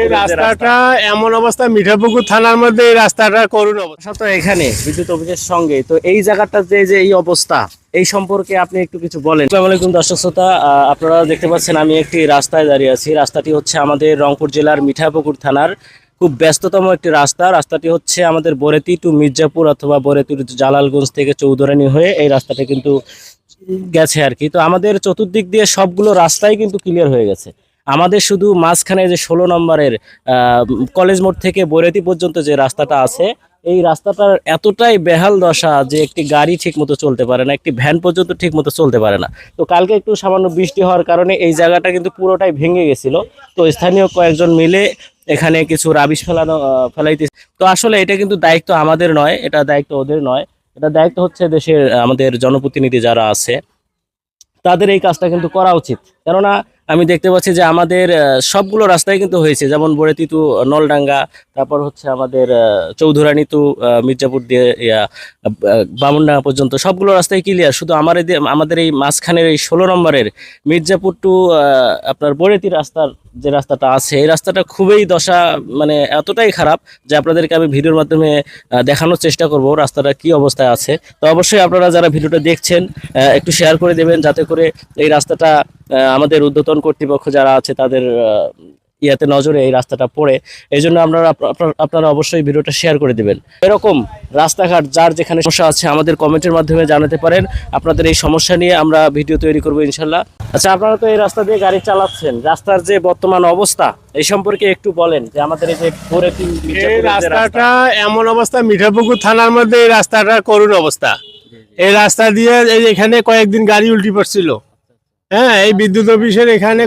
রাস্তাটা এমন অবস্থা, মিঠাপুকুর থানার মধ্যে এই রাস্তাটা করুণ অবস্থা। তো এখানে বিদ্যুৎ অফিসের সঙ্গে তো এই জায়গাটা যে এই অবস্থা, এই সম্পর্কে আপনি একটু কিছু বলেন। আসসালামু আলাইকুম দর্শক শ্রোতা, আপনারা দেখতে পাচ্ছেন আমি একটি রাস্তায় দাঁড়িয়ে আছি। রাস্তাটি হচ্ছে আমাদের রংপুর জেলার মিঠাপুকুর থানার খুব ব্যস্ততম একটি রাস্তা। রাস্তাটি হচ্ছে আমাদের বরেতি টু মির্জাপুর অথবা বরেতি টু জালালগঞ্জ থেকে চৌধুরানী হয়ে এই রাস্তাটা কিন্তু গেছে আর কি। তো আমাদের চতুর্দিক দিয়ে সবগুলো রাস্তাই কিন্তু ক্লিয়ার হয়ে গেছে। আমাদের শুধু মাঝখানে যে 16 নম্বরের কলেজ মোড় থেকে বরেতি পর্যন্ত যে রাস্তাটা আছে, এই রাস্তাটার এতটাই বেহাল দশা যে একটি গাড়ি ঠিক মতো চলতে পারে না, একটি ভ্যান পর্যন্ত ঠিক মতো চলতে পারে না। তো কালকে একটু সামান্য বৃষ্টি হওয়ার কারণে এই জায়গাটা কিন্তু পুরোটাই ভেঙে গেছিল। তো স্থানীয় কয়েকজন মিলে এখানে কিছু রাবিশ ফেলাইতে। তো আসলে এটা কিন্তু দায়িত্ব আমাদের নয়, এটা দায়িত্ব ওদের নয়, এটা দায়িত্ব হচ্ছে দেশের আমাদের জনপ্রতিনিধি যারা আছে তাদের এই কাজটা কিন্তু করা উচিত। কেননা আমি দেখতে পাচ্ছি যে আমাদের সবগুলো রাস্তায় কিন্তু হয়েছে, যেমন বরেতি টু নলডাঙ্গা, তারপর হচ্ছে আমাদের চৌধুরানী টু মির্জাপুর দিয়ে বামুনডাঙ্গা পর্যন্ত সবগুলো রাস্তায় ক্লিয়ার। শুধু আমাদের এই মাঝখানের এই 16 নম্বরের মির্জাপুর টু আপনার বরেতি রাস্তার যে রাস্তাটা আছে, এই রাস্তাটা খুবই দশা, মানে এতটাই খারাপ যে আপনাদেরকে আমি ভিডিওর মাধ্যমে দেখানোর চেষ্টা করব রাস্তাটা কি অবস্থায় আছে। তো অবশ্যই আপনারা যারা ভিডিওটা দেখছেন একটু শেয়ার করে দেবেন, যাতে করে এই রাস্তাটা আমাদের ঊর্ধ্বতন কর্তৃপক্ষ যারা আছে তাদের ইয়াতে নজরে এই রাস্তাটা পড়ে। এই জন্য আপনারা অবশ্যই ভিডিওটা শেয়ার করে দিবেন। এরকম রাস্তাঘাট যার যেখানে সমস্যা আছে আমাদের কমেন্টের মাধ্যমে জানাতে পারেন। আপনাদের এই সমস্যা নিয়ে আমরা ভিডিও তৈরি করবো ইনশাল্লাহ। আচ্ছা, আপনারা তো এই রাস্তা দিয়ে গাড়ি চালাচ্ছেন, রাস্তার যে বর্তমান অবস্থা এই সম্পর্কে একটু বলেন। যে আমাদের এই যে এই রাস্তাটা এমন অবস্থা, মিঠাপুকুর থানার মধ্যে এই রাস্তাটা করুণ অবস্থা। এই রাস্তা দিয়ে এখানে কয়েকদিন গাড়ি উল্টি পড়ছিল। হ্যাঁ, এই বিদ্যুৎ অফিসের এখানে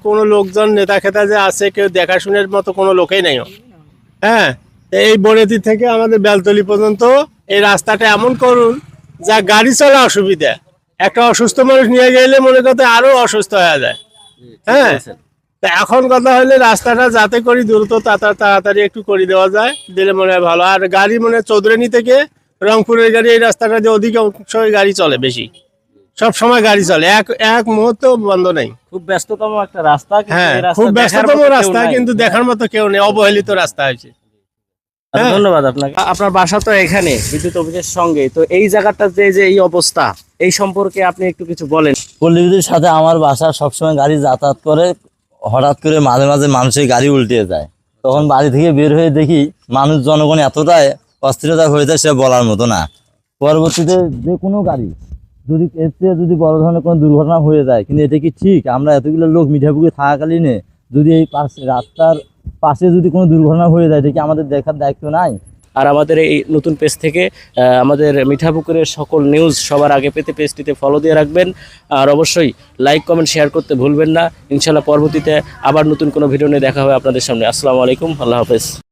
কোনো লোকজন নেতা খেতা যে আছে, কেউ দেখাশোনার মতো কোনো লোকেই নাই। হ্যাঁ, এই বরেতি থেকে আমাদের বেলতলি পর্যন্ত এই রাস্তাটা এমন করুন যা গাড়ি চলা অসুবিধা। একটা অসুস্থ মানুষ নিয়ে গেলে মনে করতে আরো অসুস্থ হয়ে যায়। হ্যাঁ, তা এখন কথা হলে রাস্তাটা যাতে করি দ্রুত তাড়াতাড়ি একটু করে দেওয়া যায়, দিলে মনে হয় ভালো। আর গাড়ি চৌধুরানী থেকে রংপুরের গাড়ি এই রাস্তাটা যে অধিকাংশ গাড়ি চলে, বেশি সব সময় গাড়ি চলে, এক মুহূর্ত বন্ধ নেই। খুব ব্যস্ততম একটা রাস্তা। হ্যাঁ, খুব ব্যস্ততম রাস্তা, কিন্তু দেখার মতো কেউ নেই, অবহেলিত রাস্তা হয়েছে। ধন্যবাদ আপনাকে। আপনার বাসা তো এখানে বিদ্যুৎ অফিসের সঙ্গে, তো এই জায়গাটা যে এই অবস্থা এই সম্পর্কে আপনি একটু কিছু বলেন। পল্লীবিদ্যুতের সাথে আমার বাসা সবসময় গাড়ি যাতায়াত করে, হঠাৎ করে মাঝে মাঝে মানুষের গাড়ি উল্টে যায়। তখন বাড়ি থেকে বের হয়ে দেখি মানুষ জনগণ এতটাই অস্থিরতা হয়ে যায় সে বলার মতো না। পরবর্তীতে যে কোনো গাড়ি যদি বড় ধরনের কোনো দুর্ঘটনা হয়ে যায়, কিন্তু এটা কি ঠিক? আমরা এতগুলো লোক মিঠাপুকুরে থাকাকালীনে যদি এই রাস্তার পাশে যদি কোনো দুর্ঘটনা হয়ে যায়, এটা কি আমাদের দেখার দায়িত্ব নাই? আর আমাদের এই নতুন পেজ থেকে আমাদের মিঠাপুকুরের সকল নিউজ সবার আগে পেতে পেজটিতে ফলো দিয়ে রাখবেন। আর অবশ্যই লাইক কমেন্ট শেয়ার করতে ভুলবেন না। ইনশাল্লাহ পরবর্তীতে আবার নতুন কোনো ভিডিও নিয়ে দেখা হবে আপনাদের সামনে। আসসালামু আলাইকুম, আল্লাহ হাফেজ।